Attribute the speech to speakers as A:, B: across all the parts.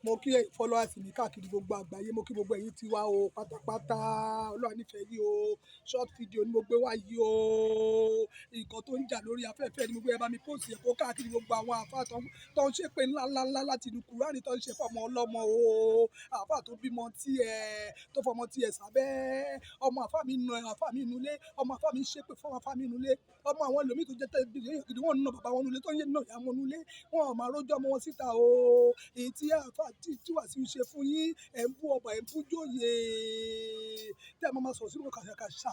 A: mo kí followers mi káàkiri gbogbo àgbáyé, mo kí gbogbo ẹ̀yin tí wá o pátápátá. Ọlọ́run nífẹ̀ẹ́ yín o. Short video ni mo gbé wá yìí o. Nǹkan tó ń jà lórí afẹ́fẹ́ ni mo gbé bá mi post yẹn kó káàkiri gbogbo àwọn àfáà tó ń ṣépè ńláńlá láti inú Kùránì tó ń ṣe fọmọ ọlọ́mọ o. Àfáà tó bímọ tiẹ̀ tó fọmọ tiẹ̀ sábẹ́. Ọmọ àfáà mi nu àfáà mi nulé. Ọmọ àfáà mi ṣépè fún àfáà mi nulé. Ọmọ àwọn ẹlòmíì tó jẹ́ tẹ́lẹ̀ gidi wọ́n ń na bàbá wọn nulé tó ń yé náà ìyá wọn nulé. Wọn ò máa rójọ́ ọmọ wọn síta o. Èyí tí àfáà tí Wàsíù ṣe fún yín, ẹ̀ ń bú ọba, ẹ̀ ń bú jóyè. Tẹ́ ẹ máa sọ̀rọ̀ sínú kàṣàkàṣà.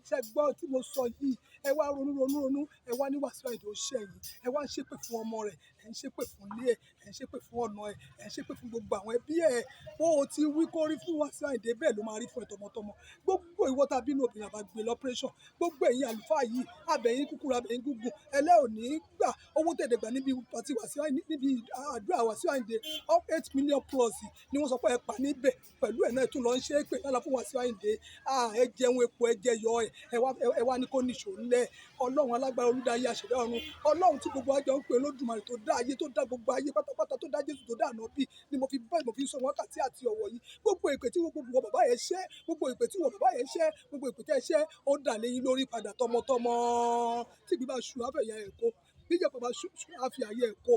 A: Ṣé gbọ́ tí mo sọ yìí? Ẹ wá ronú. Ẹ wá ní Wàsíù Àyìndé ó ṣẹ̀yìn. Ẹ wá ń ṣépè fún ọmọ rẹ̀. Ẹ ń ṣépè fún ilé ẹ̀. Ẹ ń ṣépè fún ọ̀nà ẹ̀. Ẹ ń ṣépè fún gbogbo àwọn ẹbí ẹ̀. Bó o ti wí kó rí fún Wàsíù Àyìndé bẹ́ẹ̀ ló máa rí fún ẹ tọmọtọmọ. Gbogbo ìwọ tàbí inú obìnrin àbá gbé lọ́pẹ́rẹ́ṣọ̀n. Gbogbo ẹ̀yin àlùfáà yìí, abẹ̀yìn kúkúrú, abẹ̀yìn gúngùn. Ẹlẹ́ ò ní gbà owó tẹ̀lé gbà níbi pàtí Wàsíù Àyìndé, níbi àdúrà Wàsíù Àyìndé of 8 million plus ni wọ́n sọ pé ẹ pa níbẹ̀. Pẹ̀lú ẹ̀ náà tún lọ ń ṣe é pè lálá fún Wàsíù Àyìndé. Ẹ jẹun epo, ẹ jẹ yọ ẹ̀. Ẹ wá ní kó nìṣó ńlẹ̀. Ọlọ́run alágbára olúdáyé àṣẹ̀dá ọ̀run. Ọlọ́run tí gbogbo àjọ ń pè Olódùmarè tó dá ayé, tó dá gbogbo ayé pátápátá, tó dá Jésù, tó dá ànábì ni mo fi sọ wákàtí àti ọ̀wọ̀ yìí. Gbogbo ìpè tí gbogbo bàbá yẹn ṣẹ́, gbogbo ìpè tí bàbá yẹn ṣẹ́, gbogbo ìpè tẹ́ ṣẹ́, ó dà lé yín lórí padà tọmọtọmọ. Tí ìgbín bá ṣu àfẹ̀yà ẹ̀ kó, bí ìjọba bá ṣu àfẹ̀yà ẹ̀ kó,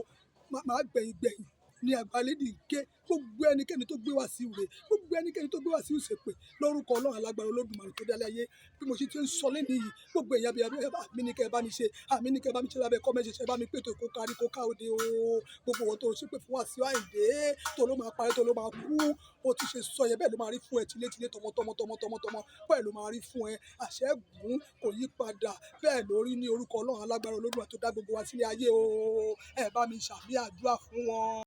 A: máa gbẹ̀yìn ní àgbálédì ké. Gbogbo ẹnikẹ́ni tó gbé Wàsíù rè, gbogbo ẹnikẹ́ni tó gbé Wàsíù ṣépè lórúkọ Ọlọ́run alágbára Olódùmarè tó dá ayé. Bí mo ṣe ti ń sọ lẹ́nu yìí, gbogbo ẹ̀yin àmì ní kẹ́ ẹ bá mi ṣe, àmì ní kẹ́ ẹ bá mi ṣe lábẹ́ kọ́mẹ́ǹtì ṣe bá mi pètò kó kárí kó ká òde o. Gbogbo wọn tó ṣépè fún Wàsíù Àyìndé, tó ló máa parí, tó ló máa kú. Ó ti ṣe sọ yẹn bẹ́ẹ̀ ló máa rí fún ẹ tilétilé tọmọtọmọ bẹ́ẹ̀ ló máa rí fún ẹ. Àṣẹ́gun kò yí padà. Bẹ́ẹ̀ lórí ní orúkọ Ọlọ́run alágbára Olódùmarè tó dá gbogbo wa sílé ayé o. Ẹ bá mi ṣàmì àdúrà fún wọn.